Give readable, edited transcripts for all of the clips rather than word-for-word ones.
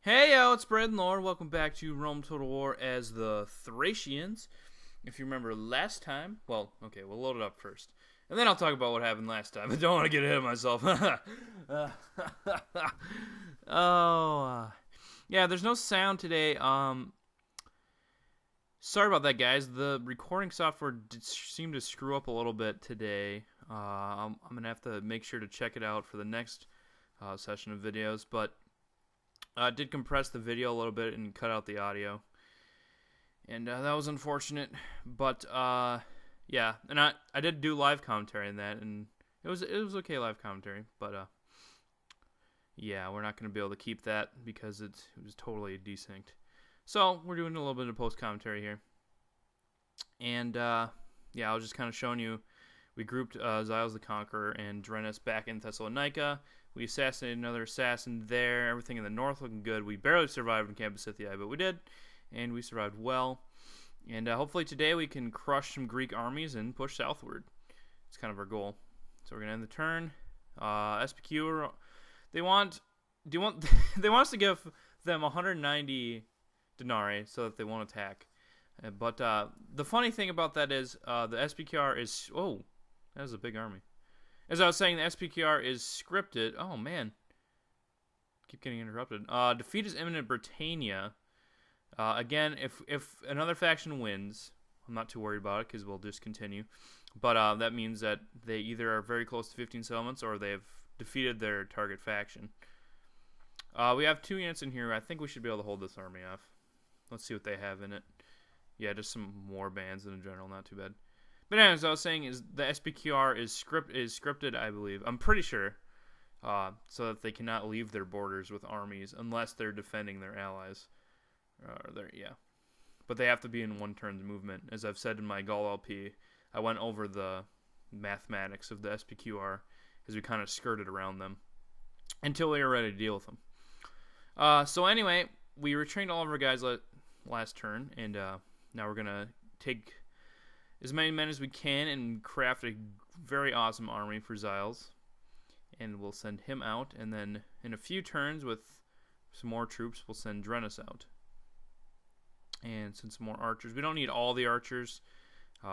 Hey yo, it's Brad and Lord. Welcome back to Rome Total War as the Thracians. If you remember last time, well, okay, we'll load it up first. And then I'll talk about what happened last time. I don't want to get ahead of myself. Yeah, there's no sound today. Sorry about that, guys. The recording software did seem to screw up a little bit today. I'm going to have to make sure to check it out for the next session of videos, but I did compress the video a little bit and cut out the audio, and that was unfortunate. But yeah, and I did do live commentary in that, and it was okay live commentary. But yeah, we're not going to be able to keep that because it was totally desynced. So we're doing a little bit of post commentary here, and yeah, I was just kind of showing you. We grouped Xiles the Conqueror and Thrace back in Thessalonica. We assassinated another assassin there. Everything in the north looking good. We barely survived in Campus Scythia, but we did, and we survived well. And hopefully today we can crush some Greek armies and push southward. It's kind of our goal. So we're gonna end the turn. SPQ, they want they want us to give them 190 denarii so that they won't attack. But the funny thing about that is the SPQR is that was a big army. As I was saying, the SPQR is scripted. Oh, man. Keep getting interrupted. Defeat is imminent, Britannia. Again, if another faction wins, I'm not too worried about it because we'll just continue. But that means that they either are very close to 15 settlements or they have defeated their target faction. We have 2 units in here. I think we should be able to hold this army off. Let's see what they have in it. Yeah, just some more bands in general. Not too bad. But anyways, as I was saying, is the SPQR is scripted, I believe. I'm pretty sure, so that they cannot leave their borders with armies unless they're defending their allies. Yeah, but they have to be in one turn's movement. As I've said in my Gaul LP, I went over the mathematics of the SPQR as we kind of skirted around them until we were ready to deal with them. So anyway, we retrained all of our guys last turn, and now we're gonna take as many men as we can and craft a very awesome army for Xiles. And we'll send him out. And then in a few turns with some more troops, we'll send Thrace out. And send some more archers. We don't need all the archers.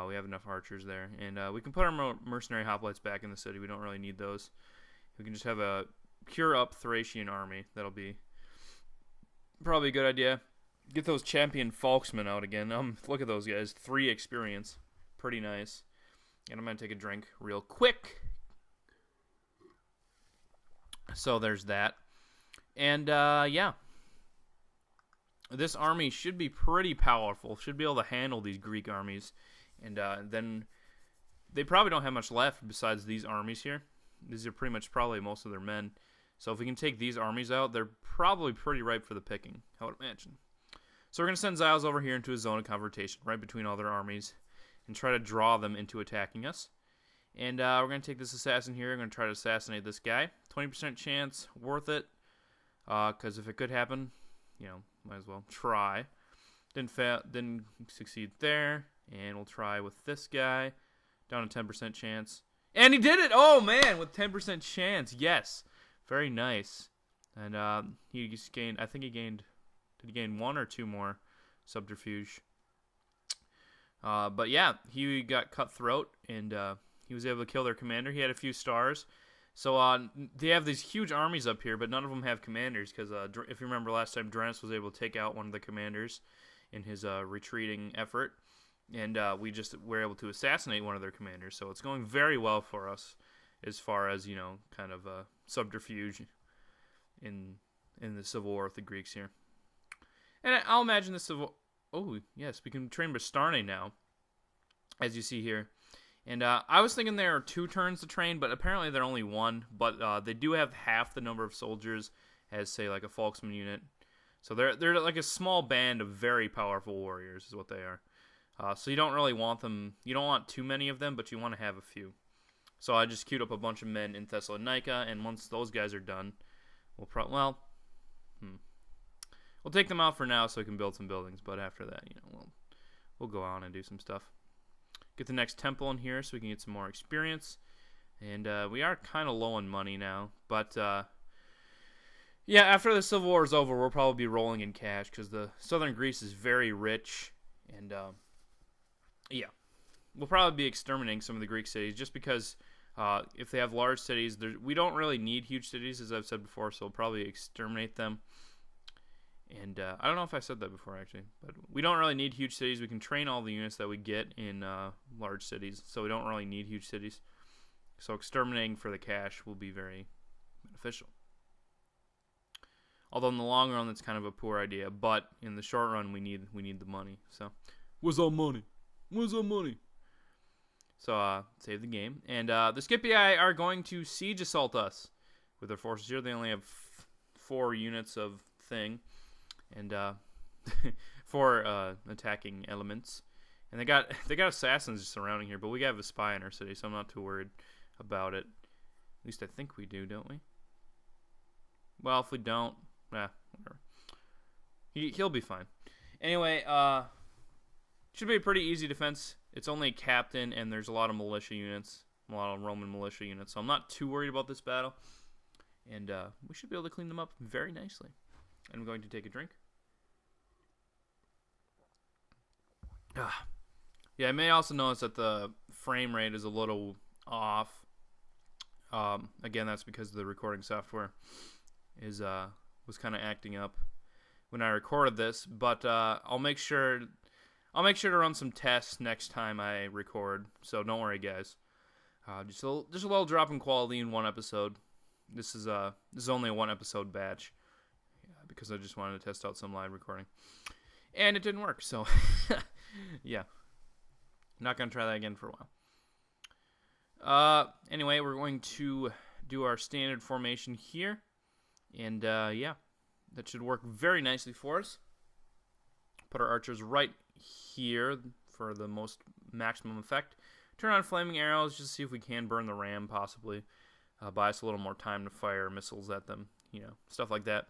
We have enough archers there. And we can put our mercenary hoplites back in the city. We don't really need those. We can just have a pure up Thracian army. That'll be probably a good idea. Get those champion Falksmen out again. Look at those guys. 3 experience. Pretty nice. And I'm going to take a drink real quick. So there's that. And, yeah. This army should be pretty powerful. Should be able to handle these Greek armies. And then they probably don't have much left besides these armies here. These are pretty much probably most of their men. So if we can take these armies out, they're probably pretty ripe for the picking, I would imagine. So we're going to send Xiles over here into a zone of confrontation, right between all their armies, and try to draw them into attacking us. And we're going to take this assassin here. I'm going to try to assassinate this guy. 20% chance, worth it. Because if it could happen, you know, might as well try. Didn't succeed there. And we'll try with this guy. Down to 10% chance. And he did it! Oh, man, with 10% chance. Yes. Very nice. And he just gained, I think he gained, did he gain 1 or 2 more subterfuge? But yeah, he got cutthroat, and he was able to kill their commander. He had a few stars. So they have these huge armies up here, but none of them have commanders, because if you remember last time, Thrace was able to take out one of the commanders in his retreating effort, and we just were able to assassinate one of their commanders. So it's going very well for us as far as, you know, kind of subterfuge in the civil war with the Greeks here. And I'll imagine the civil... Oh, yes, we can train Bastarne now, as you see here. And I was thinking there are 2 turns to train, but apparently they're only 1. But they do have half the number of soldiers as, say, like a Falksman unit. So they're like a small band of very powerful warriors is what they are. So you don't really want them... You don't want too many of them, but you want to have a few. So I just queued up a bunch of men in Thessalonica, and once those guys are done, we'll we'll take them out for now so we can build some buildings, but after that, you know, we'll go on and do some stuff. Get the next temple in here so we can get some more experience. And we are kind of low on money now, but Yeah, after the Civil War is over, we'll probably be rolling in cash because the southern Greece is very rich, and yeah, we'll probably be exterminating some of the Greek cities just because if they have large cities, we don't really need huge cities, as I've said before, so we'll probably exterminate them. And I don't know if I said that before, actually, but we don't really need huge cities. We can train all the units that we get in large cities, so we don't really need huge cities. So exterminating for the cash will be very beneficial. Although in the long run, that's kind of a poor idea, but in the short run, we need the money. So, where's our money? Where's our money? So, save the game. And the Scipii are going to siege assault us with their forces here. They only have 4 units of thing. And 4 attacking elements. And they got assassins surrounding here, but we have a spy in our city, so I'm not too worried about it. At least I think we do, don't we? Well, if we don't, whatever. He'll be fine. Anyway, should be a pretty easy defense. It's only a captain, and there's a lot of militia units, a lot of Roman militia units, so I'm not too worried about this battle. And we should be able to clean them up very nicely. I'm going to take a drink. Yeah, I may also notice that the frame rate is a little off. Again, that's because the recording software was kind of acting up when I recorded this. But I'll make sure to run some tests next time I record. So don't worry, guys. Just a little drop in quality in one episode. This is only a 1 episode batch. Because I just wanted to test out some live recording. And it didn't work, so yeah. Not going to try that again for a while. Anyway, we're going to do our standard formation here. And yeah, that should work very nicely for us. Put our archers right here for the maximum effect. Turn on flaming arrows just to see if we can burn the ram, possibly. Buy us a little more time to fire missiles at them, stuff like that.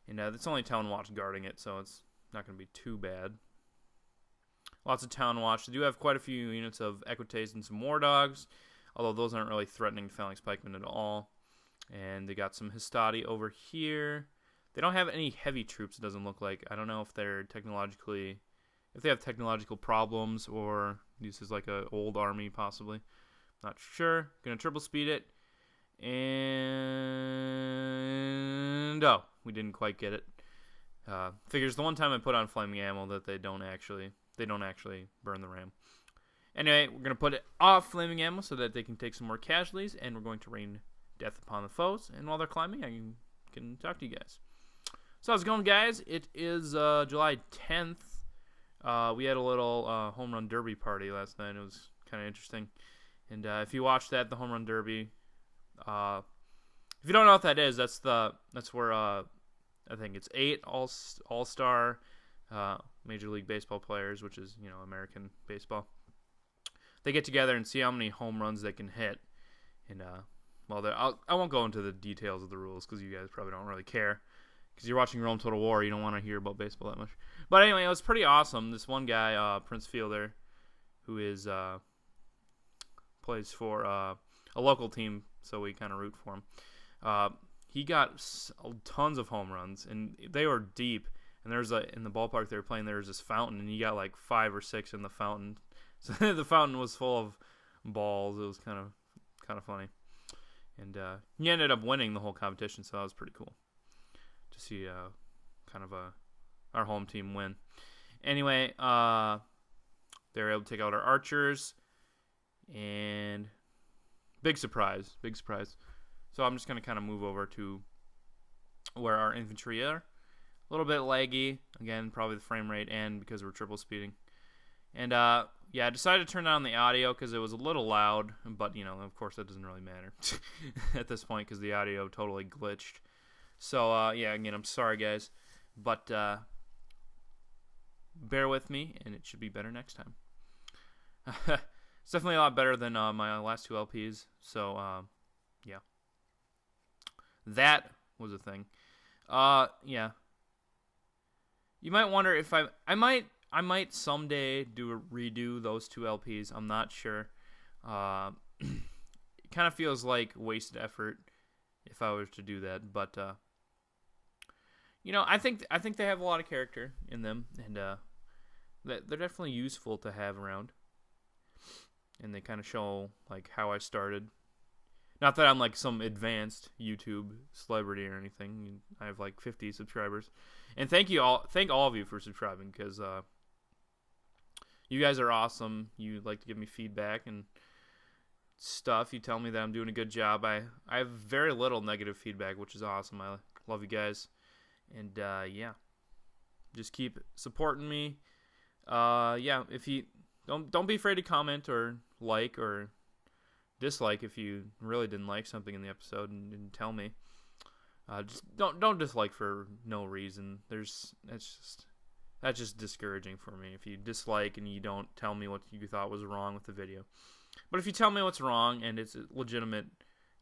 And it's only Town Watch guarding it, so it's not going to be too bad. Lots of Town Watch. They do have quite a few units of Equites and some War Dogs, although those aren't really threatening Phalanx Pikemen at all. And they got some Hastati over here. They don't have any heavy troops, it doesn't look like. I don't know if they're if they have technological problems, or this is like an old army, possibly. Not sure. Going to triple speed it. And we didn't quite get it. Figures the one time I put on flaming ammo that they don't actually burn the ram. Anyway, we're gonna put it off flaming ammo so that they can take some more casualties, and we're going to rain death upon the foes. And while they're climbing, I can talk to you guys. So how's it going, guys? It is July 10th. We had a little home run derby party last night. It was kind of interesting. And if you watched that, the home run derby. If you don't know what that is, that's where I think it's 8 all-star Major League Baseball players, which is American baseball. They get together and see how many home runs they can hit, and well, I won't go into the details of the rules because you guys probably don't really care because you're watching Rome Total War. You don't want to hear about baseball that much. But anyway, it was pretty awesome. This one guy, Prince Fielder, who plays for a local team, so we kind of root for him. He got tons of home runs, and they were deep. And in the ballpark they were playing, there was this fountain, and he got like 5 or 6 in the fountain. So the fountain was full of balls. It was kind of funny, and he ended up winning the whole competition. So that was pretty cool to see our home team win. Anyway, they were able to take out our archers, and big surprise. So I'm just going to kind of move over to where our infantry are. A little bit laggy. Again, probably the frame rate and because we're triple speeding. And, yeah, I decided to turn down the audio because it was a little loud. But, of course, that doesn't really matter at this point because the audio totally glitched. So, yeah, again, I'm sorry, guys. But bear with me, and it should be better next time. It's definitely a lot better than my last 2 LPs. So, yeah. That was a thing. Yeah. You might wonder if I might someday redo those 2 LPs. I'm not sure. It kind of feels like wasted effort if I was to do that, but you know, I think they have a lot of character in them, and they're definitely useful to have around. And they kind of show like how I started. Not that I'm like some advanced YouTube celebrity or anything. I have like 50 subscribers, and thank all of you for subscribing, because you guys are awesome. You like to give me feedback and stuff. You tell me that I'm doing a good job. I have very little negative feedback, which is awesome. I love you guys, and yeah, just keep supporting me. Yeah, if you don't be afraid to comment or like or dislike if you really didn't like something in the episode, and tell me. Just don't dislike for no reason. That's just discouraging for me if you dislike and you don't tell me what you thought was wrong with the video. But if you tell me what's wrong and it's a legitimate,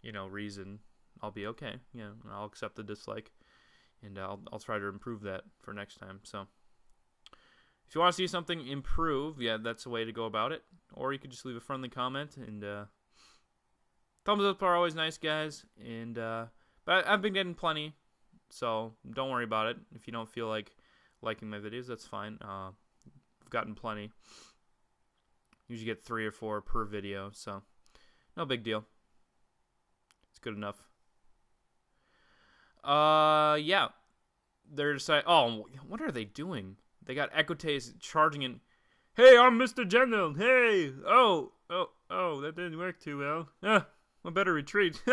reason, I'll be okay. Yeah, I'll accept the dislike, and I'll try to improve that for next time. So if you want to see something improve, yeah, that's a way to go about it. Or you could just leave a friendly comment, and thumbs up are always nice, guys. And but I've been getting plenty, so don't worry about it. If you don't feel like liking my videos, that's fine. I've gotten plenty. Usually get 3 or 4 per video, so no big deal. It's good enough. Yeah. They're deciding. Oh, what are they doing? They got Equites charging in. Hey, I'm Mr. General. Hey. Oh, that didn't work too well. I better retreat.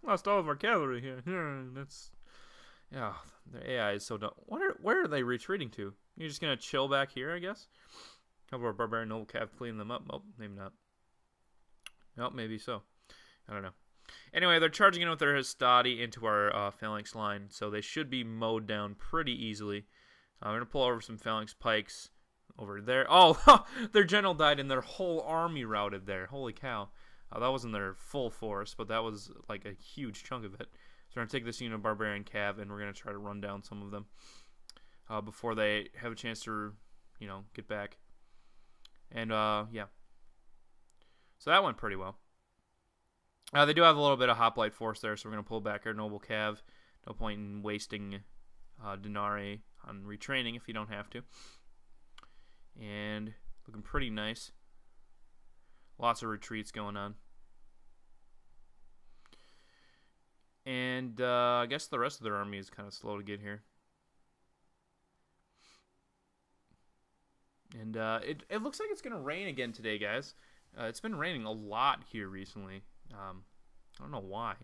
Lost all of our cavalry here. Yeah, their AI is so dumb. Where are they retreating to? You're just gonna chill back here, I guess? Couple of barbarian noble cav cleaning them up. Oh, maybe not. Nope, maybe so. I don't know. Anyway, they're charging in with their Hastati into our phalanx line, so they should be mowed down pretty easily. I'm going to pull over some phalanx pikes over there. Oh, their general died and their whole army routed there. Holy cow. That wasn't their full force, but that was like a huge chunk of it. So we're going to take this unit of barbarian cav, and we're going to try to run down some of them before they have a chance to, get back. And, yeah. So that went pretty well. They do have a little bit of hoplite force there, so we're going to pull back our noble cav. No point in wasting denarii on retraining if you don't have to. And looking pretty nice. Lots of retreats going on. And I guess the rest of their army is kind of slow to get here. And it looks like it's going to rain again today, guys. It's been raining a lot here recently. I don't know why.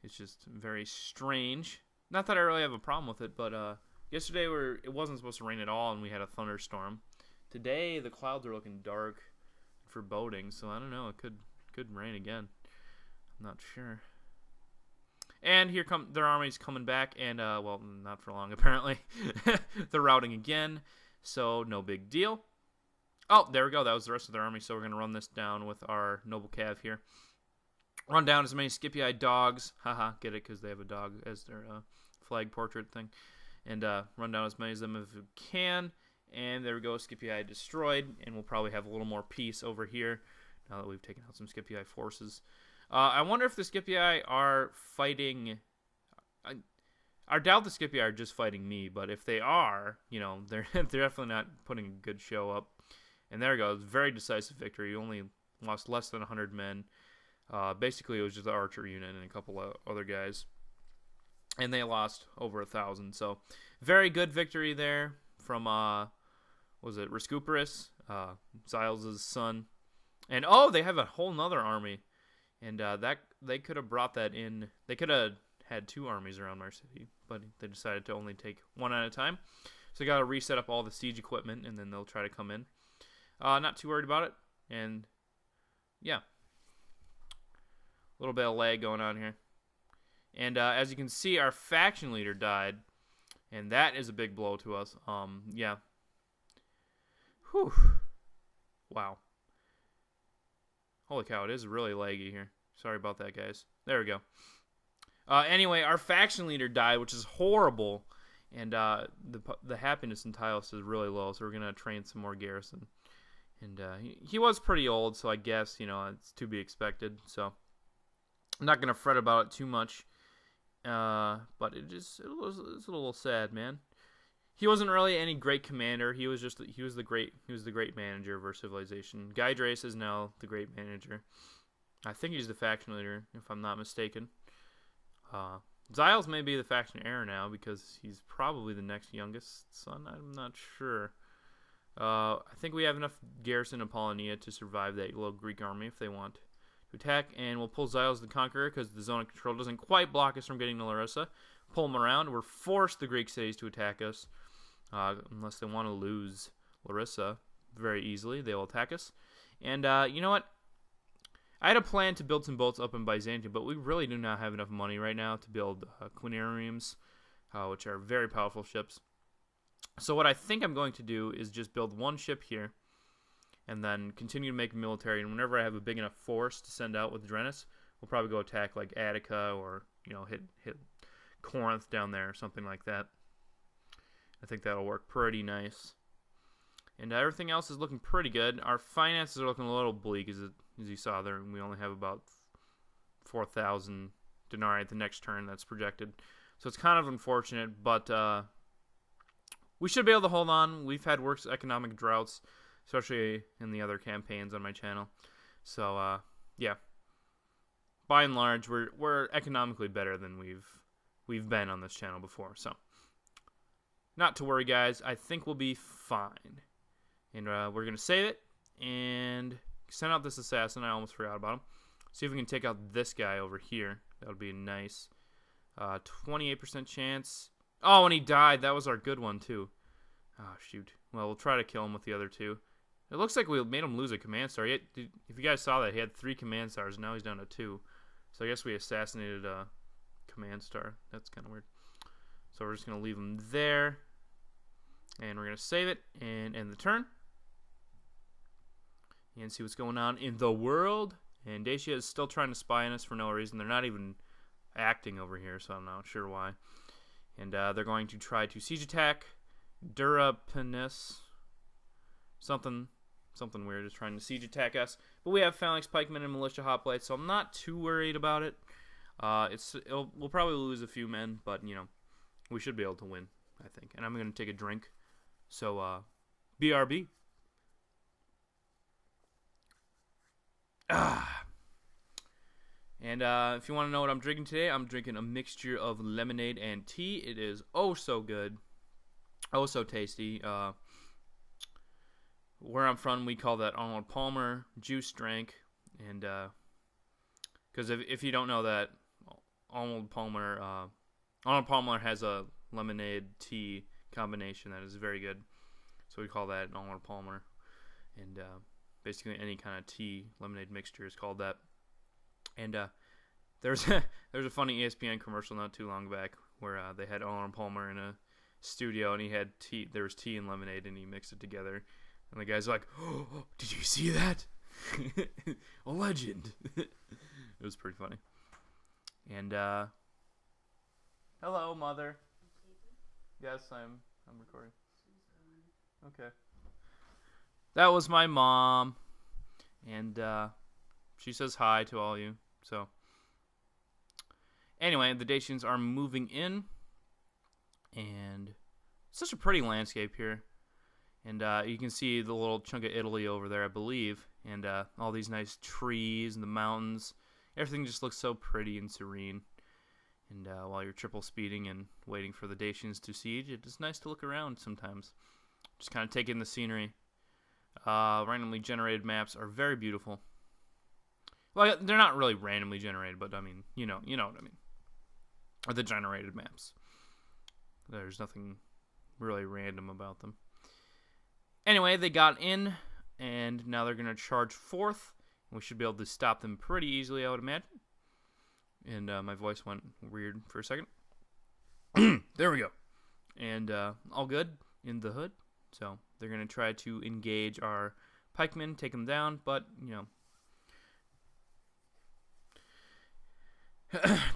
It's just very strange. Not that I really have a problem with it, but yesterday it wasn't supposed to rain at all, and we had a thunderstorm. Today the clouds are looking dark, foreboding, so I don't know. It could rain again. I'm not sure. And here come their armies coming back, and well, not for long apparently. They're routing again. So, no big deal. Oh, there we go. That was the rest of their army. So, we're going to run this down with our noble cav here. Run down as many Scipii dogs. Haha, get it? Because they have a dog as their flag portrait thing. And run down as many of them as we can. And there we go. Scipii destroyed. And we'll probably have a little more peace over here now that we've taken out some Scipii forces. I wonder if the Scipii are fighting... I doubt the Scipii are just fighting me, but if they are, they're definitely not putting a good show up. And there we go. Very decisive victory. You only lost less than 100 men. Basically, it was just the archer unit and a couple of other guys. And they lost over 1,000. So, very good victory there from, was it Rescuperus? Ziles' son. And, oh, they have a whole nother army. And that they could have brought that in. They could have had 2 armies around our city, but they decided to only take 1 at a time. So they got to reset up all the siege equipment, and then they'll try to come in. Not too worried about it, and yeah. A little bit of lag going on here. And as you can see, our faction leader died, and that is a big blow to us. Yeah. Whew. Wow. Holy cow, it is really laggy here. Sorry about that, guys. There we go. Anyway, our faction leader died, which is horrible, and the happiness in Tylos is really low, so we're going to train some more garrison. And he was pretty old, so I guess, it's to be expected, so I'm not going to fret about it too much. But it's a little sad, man. He wasn't really any great commander. He was the great manager of our civilization. Guy Thrace is now the great manager. I think he's the faction leader, if I'm not mistaken. Zyles may be the faction heir now because he's probably the next youngest son. I'm not sure. I think we have enough garrison in Apollonia to survive that little Greek army if they want to attack. And we'll pull Zyles the Conqueror because the zone of control doesn't quite block us from getting to Larissa. Pull them around. We're forced the Greek cities to attack us. Unless they want to lose Larissa very easily, they will attack us. And you know what? I had a plan to build some boats up in Byzantium, but we really do not have enough money right now to build quinaremes, which are very powerful ships. So what I think I'm going to do is just build one ship here, and then continue to make military. And whenever I have a big enough force to send out with Drennis, we'll probably go attack like Attica or hit Corinth down there or something like that. I think that'll work pretty nice. And everything else is looking pretty good. Our finances are looking a little bleak, as you saw there. We only have about 4,000 denarii at the next turn that's projected. So it's kind of unfortunate, but we should be able to hold on. We've had worse economic droughts, especially in the other campaigns on my channel. So, yeah. By and large, we're economically better than we've been on this channel before. So, not to worry, guys. I think we'll be fine. And we're going to save it and send out this assassin. I almost forgot about him. See if we can take out this guy over here. That would be nice. 28% chance. Oh, and he died. That was our good one, too. Oh, shoot. Well, we'll try to kill him with the other two. It looks like we made him lose a command star. If you guys saw that, he had 3 command stars. Now he's down to 2. So I guess we assassinated a command star. That's kind of weird. So we're just going to leave him there. And we're going to save it and end the turn. And see what's going on in the world. And Dacia is still trying to spy on us for no reason. They're not even acting over here, so I'm not sure why. And they're going to try to siege attack Durapenis. Something weird is trying to siege attack us. But we have phalanx, pikemen, and militia hoplites, so I'm not too worried about it. We'll probably lose a few men, but, we should be able to win, I think. And I'm going to take a drink. So, BRB. And if you want to know what I'm drinking today, I'm drinking a mixture of lemonade and tea. It is oh so good, oh so tasty. Where I'm from, we call that Arnold Palmer juice drink, and because if you don't know that, Arnold Palmer has a lemonade tea combination that is very good, so we call that Arnold Palmer, and basically any kind of tea lemonade mixture is called that. And there's a funny ESPN commercial not too long back where they had Arnold Palmer in a studio and he had tea. There was tea and lemonade and he mixed it together. And the guy's like, "Oh, did you see that? A legend." It was pretty funny. And hello, mother. Yes, I'm recording. Okay. That was my mom, and she says hi to all you. So, anyway, the Dacians are moving in, and it's such a pretty landscape here. And you can see the little chunk of Italy over there, I believe, and all these nice trees and the mountains. Everything just looks so pretty and serene. And while you're triple speeding and waiting for the Dacians to siege, it is nice to look around sometimes. Just kind of take in the scenery. Randomly generated maps are very beautiful. Well, they're not really randomly generated, but I mean, you know what I mean. Or the generated maps. There's nothing really random about them. Anyway, they got in, and now they're going to charge forth. We should be able to stop them pretty easily, I would imagine. And my voice went weird for a second. There we go. And all good in the hood. So they're going to try to engage our pikemen, take them down, but,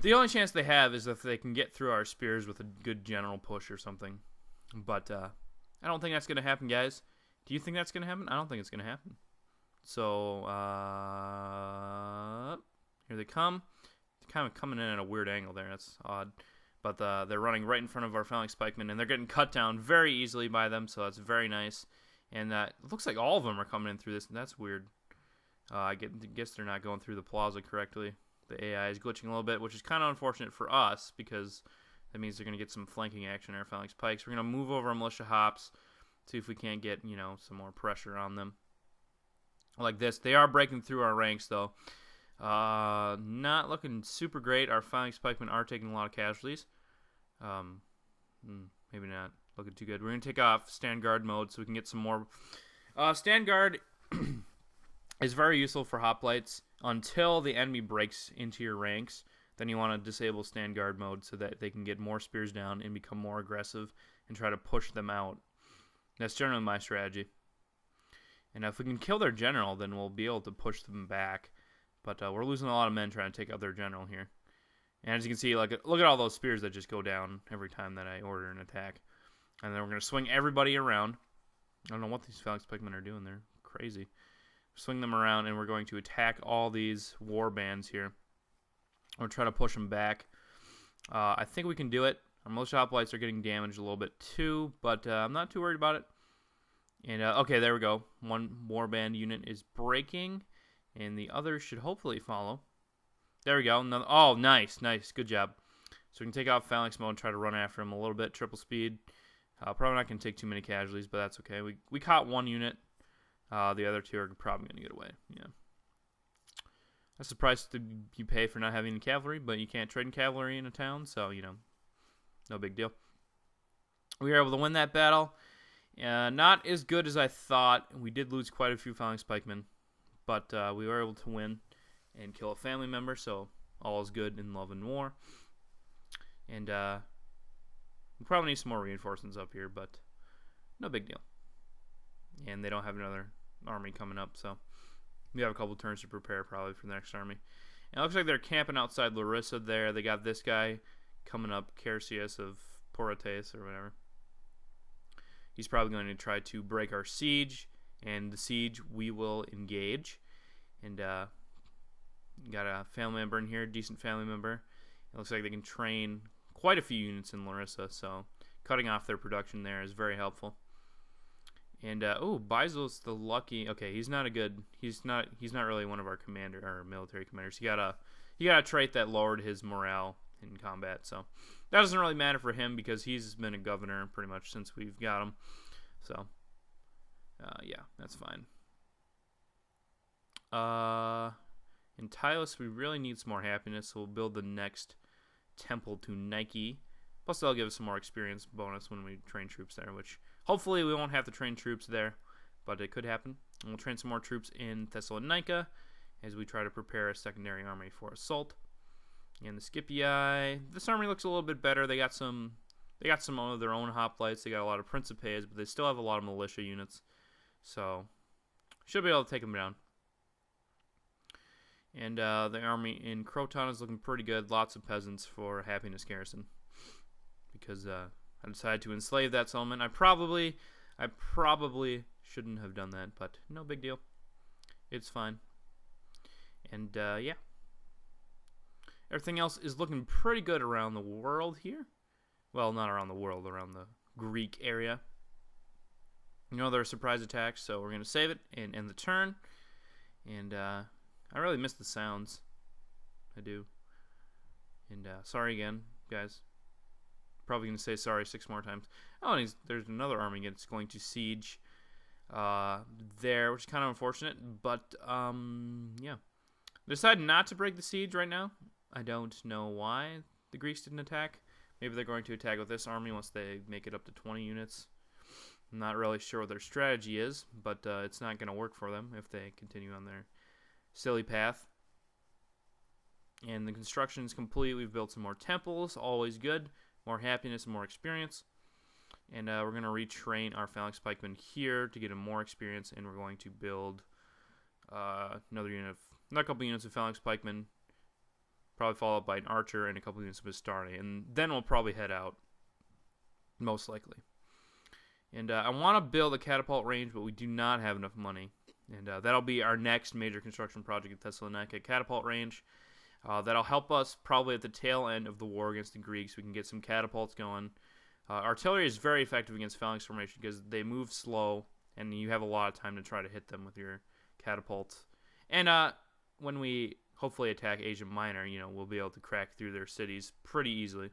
the only chance they have is if they can get through our spears with a good general push or something. But I don't think that's going to happen, guys. Do you think that's going to happen? I don't think it's going to happen. So, here they come. kind of coming in at a weird angle there. That's odd. But they're running right in front of our phalanx pikemen, and they're getting cut down very easily by them, so that's very nice. And it looks like all of them are coming in through this, and that's weird. I guess they're not going through the plaza correctly. The AI is glitching a little bit, which is kind of unfortunate for us, because that means they're going to get some flanking action in our phalanx pikes. We're going to move over our militia hops, see if we can't get, some more pressure on them. Like this. They are breaking through our ranks, though. Not looking super great. Our phalanx pikemen are taking a lot of casualties. Maybe not looking too good. We're going to take off stand guard mode so we can get some more. Stand guard is very useful for hoplites until the enemy breaks into your ranks. Then you want to disable stand guard mode so that they can get more spears down and become more aggressive and try to push them out. That's generally my strategy. And if we can kill their general, then we'll be able to push them back. But we're losing a lot of men trying to take out their general here. And as you can see, look at all those spears that just go down every time that I order an attack. And then we're going to swing everybody around. I don't know what these phalanx pikemen are doing. They're crazy. Swing them around, and we're going to attack all these war bands here. We're trying to push them back. I think we can do it. Our militia hoplites are getting damaged a little bit too, but I'm not too worried about it. And okay, there we go. One warband unit is breaking, and the others should hopefully follow. There we go. Oh, nice. Good job. So we can take off phalanx mode and try to run after him a little bit. Triple speed. Probably not going to take too many casualties, but that's okay. We caught one unit. The other two are probably going to get away. Yeah. That's the price that you pay for not having any cavalry, but you can't trade in cavalry in a town, so, no big deal. We were able to win that battle. Not as good as I thought. We did lose quite a few phalanx pikemen, but we were able to win and kill a family member, so all is good in love and war. And we probably need some more reinforcements up here, but no big deal. And they don't have another army coming up, so we have a couple turns to prepare probably for the next army. And it looks like they're camping outside Larissa there. They got this guy coming up, Carcius of Porates or whatever. He's probably going to try to break our siege, and the siege we will engage. And got a family member in here, decent family member. It looks like they can train quite a few units in Larissa, so cutting off their production there is very helpful. And Baizel's the lucky. Okay, he's not really one of our military commanders. He got a trait that lowered his morale in combat, so that doesn't really matter for him because he's been a governor pretty much since we've got him. So yeah, that's fine. In Tylus, we really need some more happiness, so we'll build the next temple to Nike. Plus, they'll give us some more experience bonus when we train troops there, which hopefully we won't have to train troops there, but it could happen. And we'll train some more troops in Thessalonica as we try to prepare a secondary army for assault. And the Scipii, this army looks a little bit better. They got some of their own hoplites. They got a lot of Principes, but they still have a lot of militia units, so should be able to take them down. And the army in Croton is looking pretty good. Lots of peasants for Happiness Garrison. Because I decided to enslave that settlement. I probably shouldn't have done that, but no big deal. It's fine. And yeah. Everything else is looking pretty good around the world here. Well, not around the world, around the Greek area. There are surprise attacks, so we're going to save it and end the turn. And I really miss the sounds. I do. And sorry again, guys. Probably going to say sorry 6 more times. Oh, and there's another army that's going to siege there, which is kind of unfortunate. But, yeah. They decided not to break the siege right now. I don't know why the Greeks didn't attack. Maybe they're going to attack with this army once they make it up to 20 units. I'm not really sure what their strategy is, but it's not going to work for them if they continue on their silly path. And the construction is complete. We've built some more temples. Always good. More happiness and more experience. And we're going to retrain our phalanx pikemen here to get them more experience. And we're going to build another couple units of phalanx pikemen. Probably followed by an archer and a couple units of Astarte. And then we'll probably head out. Most likely. And I want to build a catapult range, but we do not have enough money. And that'll be our next major construction project at Thessalonica. Catapult range. That'll help us probably at the tail end of the war against the Greeks. We can get some catapults going. Artillery is very effective against phalanx formation because they move slow, and you have a lot of time to try to hit them with your catapults. And when we hopefully attack Asia Minor, we'll be able to crack through their cities pretty easily.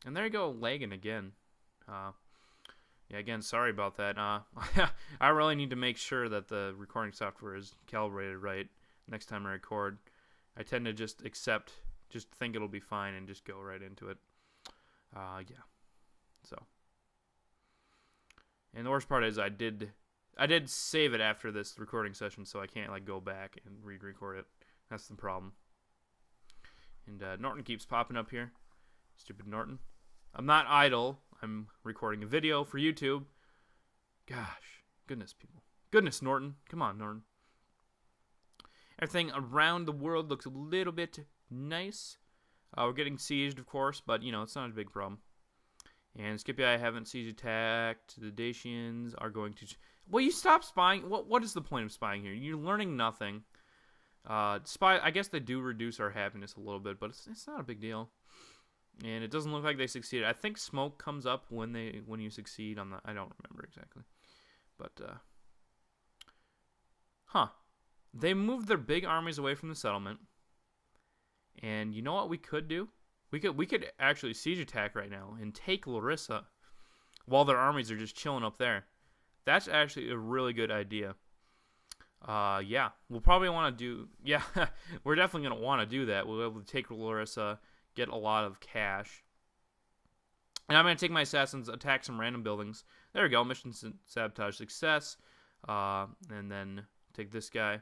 And there you go, lagging again. Yeah, again, sorry about that. I really need to make sure that the recording software is calibrated right next time I record. I tend to just think it'll be fine and just go right into it. Yeah. So. And the worst part is I did save it after this recording session, so I can't go back and re-record it. That's the problem. And Norton keeps popping up here. Stupid Norton. I'm not idle. I'm recording a video for YouTube. Gosh. Goodness, people. Goodness, Norton. Come on, Norton. Everything around the world looks a little bit nice. We're getting sieged, of course, but, it's not a big problem. And Scipii haven't siege attacked. The Dacians are going to... Will you stop spying? What is the point of spying here? You're learning nothing. I guess they do reduce our happiness a little bit, but it's not a big deal. And it doesn't look like they succeeded. I think smoke comes up when you succeed on the... I don't remember exactly. But, They moved their big armies away from the settlement. And you know what we could do? We could actually siege attack right now and take Larissa while their armies are just chilling up there. That's actually a really good idea. Yeah, we'll probably want to do... Yeah, we're definitely going to want to do that. We'll be able to take Larissa, get a lot of cash. And I'm going to take my assassins, attack some random buildings. There we go, mission sabotage success. And then take this guy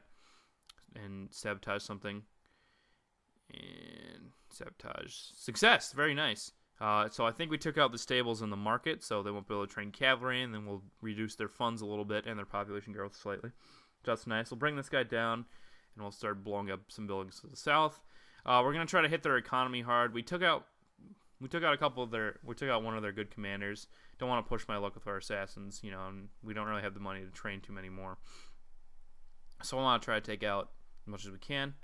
and sabotage something. And sabotage success. Very nice. So I think we took out the stables and the market, so they won't be able to train cavalry, and then we'll reduce their funds a little bit and their population growth slightly. That's nice. We'll bring this guy down, and we'll start blowing up some buildings to the south. We're gonna try to hit their economy hard. We took out a couple of their. We took out one of their good commanders. Don't want to push my luck with our assassins, and we don't really have the money to train too many more. So I want to try to take out as much as we can.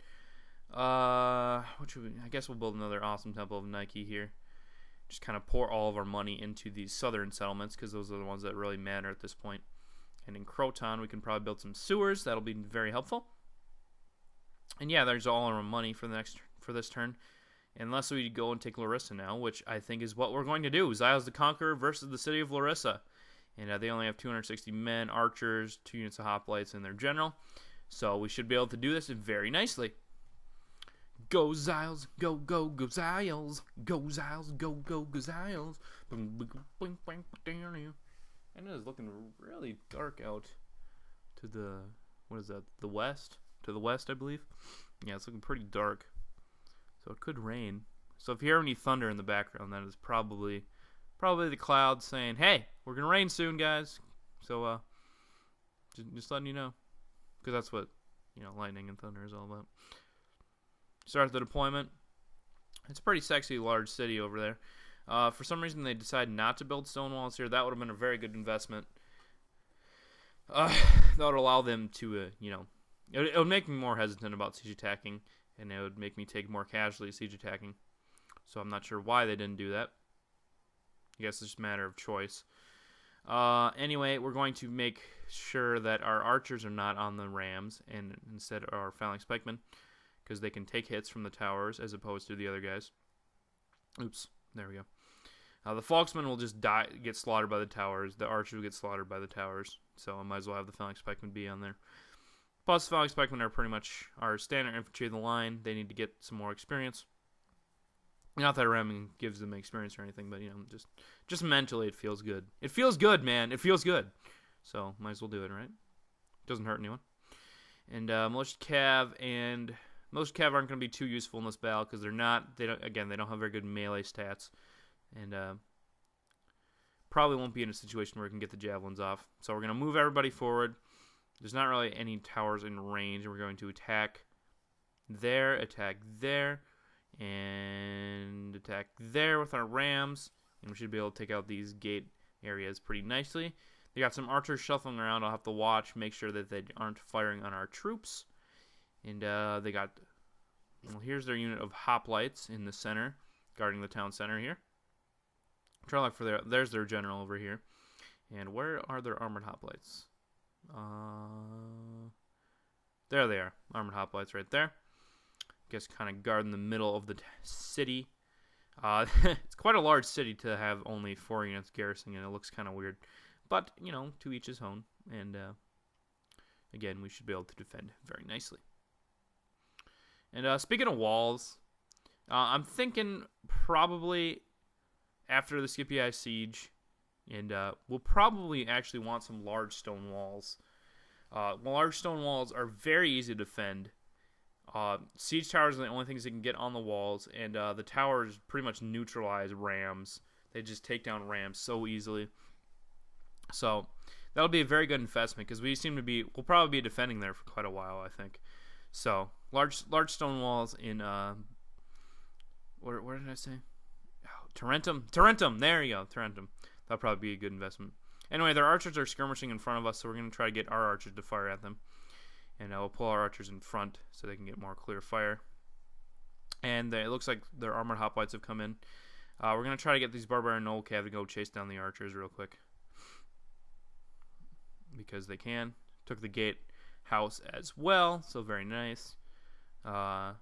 I guess we'll build another awesome temple of Nike here. Just kind of pour all of our money into these southern settlements because those are the ones that really matter at this point. And in Croton, we can probably build some sewers. That'll be very helpful. And yeah, there's all our money for this turn. Unless we go and take Larissa now, which I think is what we're going to do. Xiles the Conqueror versus the city of Larissa. And they only have 260 men, archers, 2 units of hoplites, and their general. So we should be able to do this very nicely. Go Xiles, go, go, go Xiles. Go Xiles, go, go, go Xiles. And it is looking really dark out to the, what is that, the west? To the west, I believe. Yeah, it's looking pretty dark. So it could rain. So if you hear any thunder in the background, that is probably the clouds saying, hey, we're going to rain soon, guys. So just letting you know. Because that's what, lightning and thunder is all about. Start the deployment. It's a pretty sexy large city over there. For some reason, they decided not to build stone walls here. That would have been a very good investment. That would allow them to, it would make me more hesitant about siege attacking, and it would make me take more casualty siege attacking. So I'm not sure why they didn't do that. I guess it's just a matter of choice. Anyway, we're going to make sure that our archers are not on the rams, and instead our phalanx pikemen, because they can take hits from the towers as opposed to the other guys. Oops, there we go. The Falksmen will just get slaughtered by the towers. The archers will get slaughtered by the towers. So I might as well have the phalanx pikemen be on there. Plus, the phalanx pikemen are pretty much our standard infantry of the line. They need to get some more experience. Not that ramming gives them experience or anything, but just mentally, it feels good. It feels good, man. It feels good. So might as well do it, right? Doesn't hurt anyone. And militia cav aren't going to be too useful in this battle because they don't have very good melee stats, and probably won't be in a situation where we can get the javelins off. So we're going to move everybody forward. There's not really any towers in range, and we're going to attack there, and attack there with our rams, and we should be able to take out these gate areas pretty nicely. They got some archers shuffling around. I'll have to watch, make sure that they aren't firing on our troops. And they got Well, here's their unit of hoplites in the center, guarding the town center here. Try to look for there's their general over here. And where are their armored hoplites? There they are. Armored hoplites right there. Guess kind of guarding the middle of the city. It's quite a large city to have only 4 units garrisoning, and it looks kind of weird. But, you know, to each his own. And, again, we should be able to defend very nicely. And speaking of walls, I'm thinking probably after the Scipii siege, and we'll probably actually want some large stone walls. Large stone walls are very easy to defend. Siege towers are the only things that can get on the walls, and the towers pretty much neutralize rams. They just take down rams so easily. So that'll be a very good investment because we'll probably be defending there for quite a while, I think. So large stone walls in where did I say? Oh, Tarentum. There you go, Tarentum. That'll probably be a good investment. Anyway, their archers are skirmishing in front of us, so we're gonna try to get our archers to fire at them. And we'll pull our archers in front so they can get more clear fire. And it looks like their armored hoplites have come in. We're going to try to get these barbarian noble cav to go chase down the archers real quick. Because they can. Took the gate house as well, so very nice. Come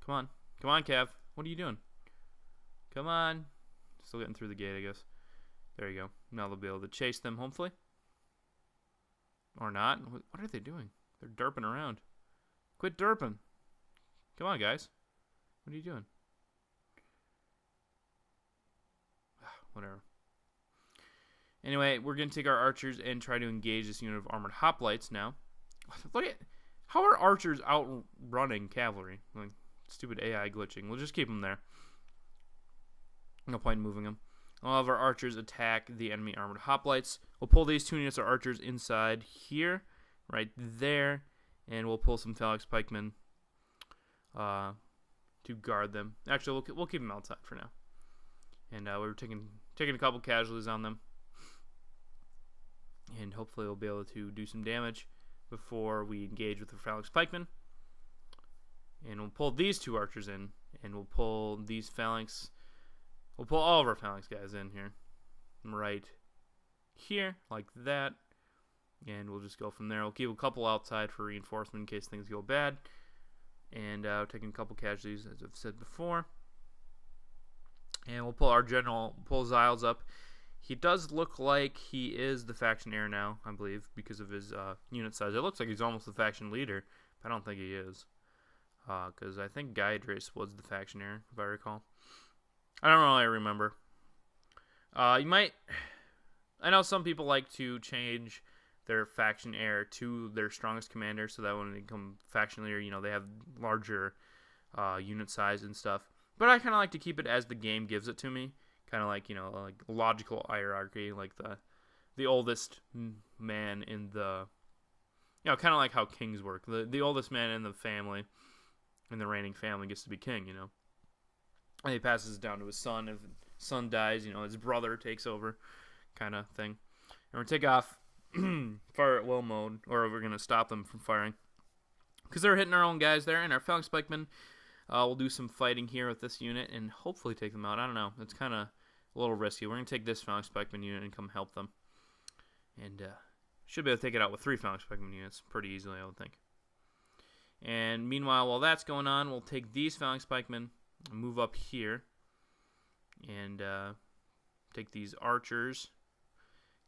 on, cav. What are you doing? Come on. Still getting through the gate, I guess. There you go. Now they'll be able to chase them, hopefully. Or not. What are they doing? They're derping around. Quit derping. Come on, guys. What are you doing? Whatever. Anyway, we're going to take our archers and try to engage this unit of armored hoplites now. Look at how are archers outrunning cavalry? Like, stupid AI glitching. We'll just keep them there. No point in moving them. All of our archers attack the enemy armored hoplites. We'll pull these 2 units of archers inside here. Right there, and we'll pull some phalanx pikemen to guard them. Actually, we'll keep them outside for now. And we're taking a couple casualties on them, and hopefully we'll be able to do some damage before we engage with the phalanx pikemen. And we'll pull these 2 archers in, and we'll pull these phalanx. We'll pull all of our phalanx guys in here, right here, like that. And we'll just go from there. We'll keep a couple outside for reinforcement in case things go bad. And taking a couple casualties, as I've said before. And we'll pull our general, pull Xiles up. He does look like he is the faction heir now, I believe, because of his unit size. It looks like he's almost the faction leader, but I don't think he is. Because I think Thrace was the faction heir, if I recall. I don't really remember. You might... I know some people like to change their faction heir to their strongest commander, so that when they become faction leader, you know, they have larger unit size and stuff. But I kind of like to keep it as the game gives it to me, kind of like, you know, like logical hierarchy, like the oldest man in the, you know, kind of like how kings work. The oldest man in the family, in the reigning family, gets to be king, you know, and he passes it down to his son. If his son dies, you know, his brother takes over, kind of thing. And we're take off. Fire at will mode, or we're going to stop them from firing. Because they're hitting our own guys there, and our phalanx pikemen will do some fighting here with this unit and hopefully take them out. I don't know. It's kind of a little risky. We're going to take this phalanx pikeman unit and come help them. And should be able to take it out with 3 phalanx pikeman units pretty easily, I would think. And meanwhile, while that's going on, we'll take these phalanx pikemen and move up here. And take these archers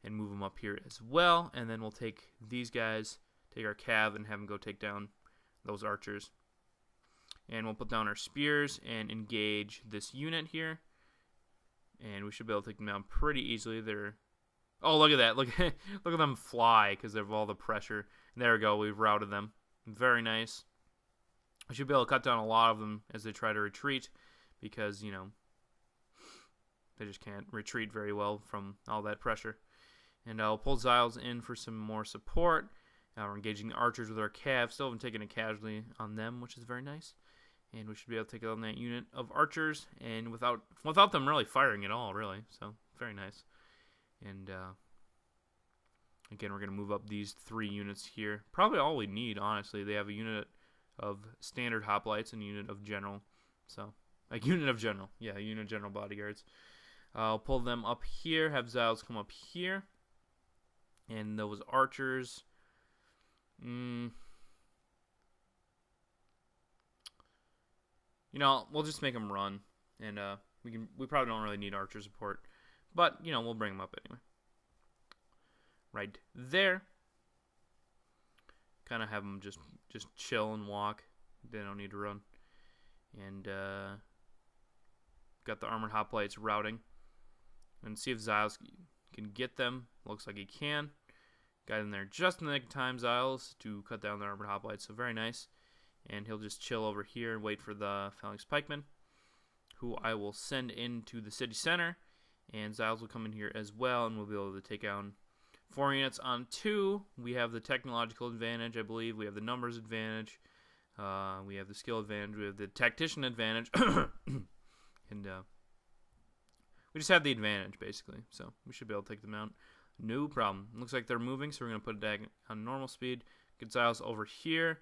and move them up here as well, and then we'll take these guys, take our cav, and have them go take down those archers. And we'll put down our spears and engage this unit here, and we should be able to take them down pretty easily. Oh, look at that! Look at them fly because of all the pressure. And there we go. We've routed them. Very nice. We should be able to cut down a lot of them as they try to retreat, because you know they just can't retreat very well from all that pressure. And I'll pull Xiles in for some more support. We're engaging the archers with our cav. Still haven't taken a casualty on them, which is very nice. And we should be able to take on that unit of archers, and without them really firing at all, really. So, very nice. And, again, we're going to move up these 3 units here. Probably all we need, honestly. They have a unit of standard hoplites and a unit of general. So, a unit of general. Yeah, a unit of general bodyguards. I'll pull them up here, have Xiles come up here. And those archers... You know, we'll just make them run. And we probably don't really need archer support. But, you know, we'll bring them up anyway. Right there. Kind of have them just chill and walk. They don't need to run. And got the armored hoplites routing. And see if Xiles can get them. Looks like he can. Got in there just in the nick of time, Xiles, to cut down the armored hoplites. So very nice. And he'll just chill over here and wait for the phalanx pikemen, who I will send into the city center. And Xiles will come in here as well, and we'll be able to take down 4 units on 2. We have the technological advantage, I believe. We have the numbers advantage. We have the skill advantage. We have the tactician advantage. And we just have the advantage, basically. So we should be able to take them out. No problem. Looks like they're moving, so we're going to put it on normal speed. Get Xiles over here.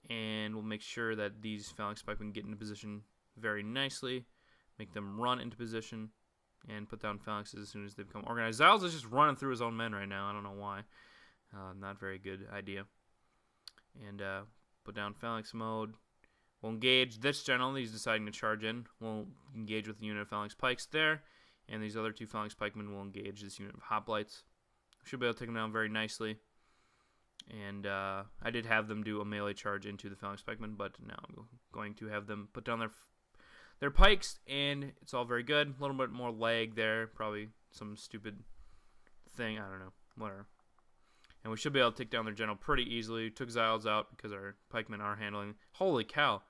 And we'll make sure that these phalanx pikemen get into position very nicely. Make them run into position. And put down phalanxes as soon as they become organized. Xiles is just running through his own men right now. I don't know why. Not very good idea. And put down phalanx mode. We'll engage this general. He's deciding to charge in. We'll engage with the unit of phalanx pikes there. And these other 2 phalanx pikemen will engage this unit of hoplites. Should be able to take them down very nicely. And I did have them do a melee charge into the phalanx pikemen, but now I'm going to have them put down their pikes, and it's all very good. A little bit more lag there, probably some stupid thing, I don't know, whatever. And we should be able to take down their general pretty easily. We took Xiles out because our pikemen are handling. Holy cow!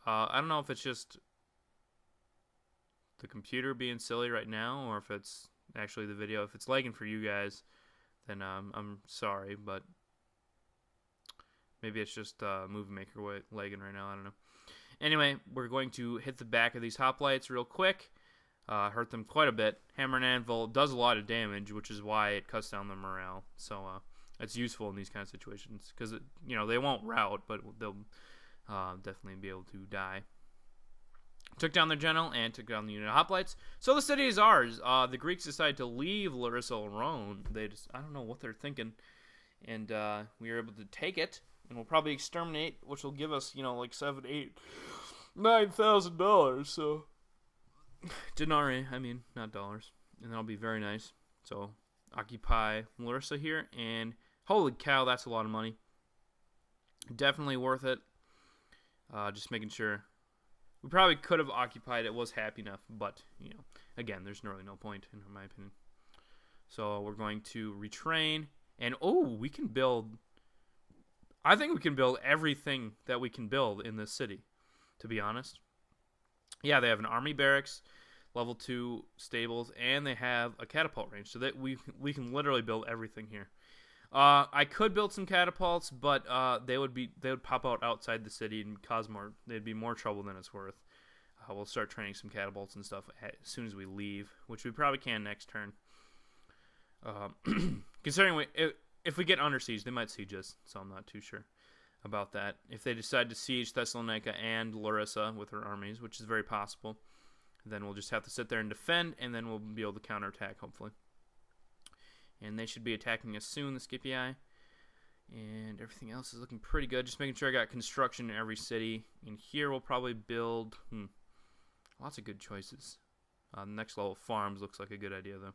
I don't know if it's just the computer being silly right now, or if it's actually the video. If it's lagging for you guys, then I'm sorry, but maybe it's just Movie Maker lagging right now. I don't know. Anyway, we're going to hit the back of these hoplites real quick. Hurt them quite a bit. Hammer and Anvil does a lot of damage, which is why it cuts down the morale. So it's useful in these kind of situations because you know, they won't rout, but they'll definitely be able to die. Took down their general and took down the unit of hoplites. So the city is ours. The Greeks decided to leave Larissa alone. They just, I don't know what they're thinking, and we were able to take it. And we'll probably exterminate, which will give us, you know, like $7,000, $8,000, $9,000. So, denarii, I mean, not dollars. And that'll be very nice. So, occupy Larissa here. And holy cow, that's a lot of money. Definitely worth it. Just making sure. We probably could have occupied it. Was happy enough. But, you know, again, there's really no point, in my opinion. So, we're going to retrain. And, oh, we can build... I think we can build everything that we can build in this city, to be honest. Yeah, they have an army barracks, level 2 stables, and they have a catapult range, so that we can literally build everything here. I could build some catapults, but they would pop out outside the city and cause more. They'd be more trouble than it's worth. We'll start training some catapults and stuff as soon as we leave, which we probably can next turn. Considering if we get under siege, they might siege us, so I'm not too sure about that. If they decide to siege Thessalonica and Larissa with her armies, which is very possible, then we'll just have to sit there and defend, and then we'll be able to counterattack, hopefully. And they should be attacking us soon, the Scipii. And everything else is looking pretty good. Just making sure I got construction in every city. In here, we'll probably build lots of good choices. Next level farms looks like a good idea, though.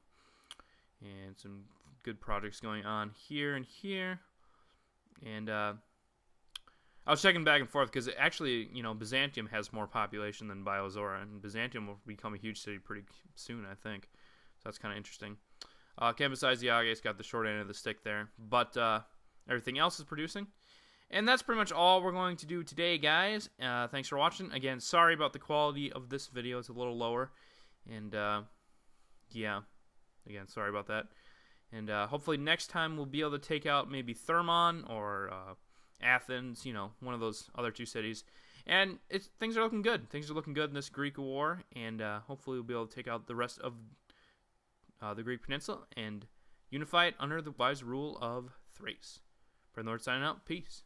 And some good projects going on here and here. And I was checking back and forth because actually, you know, Byzantium has more population than Biozora, and Byzantium will become a huge city pretty soon, I think. So that's kind of interesting. Campus Iage's got the short end of the stick there, but everything else is producing. And that's pretty much all we're going to do today, guys. Thanks for watching. Again, sorry about the quality of this video. It's a little lower. And, yeah. Again, sorry about that. And hopefully next time we'll be able to take out maybe Thermon or Athens, you know, one of those other 2 cities. And things are looking good. Things are looking good in this Greek war. And hopefully we'll be able to take out the rest of the Greek peninsula and unify it under the wise rule of Thrace. Brandon Lord signing out. Peace.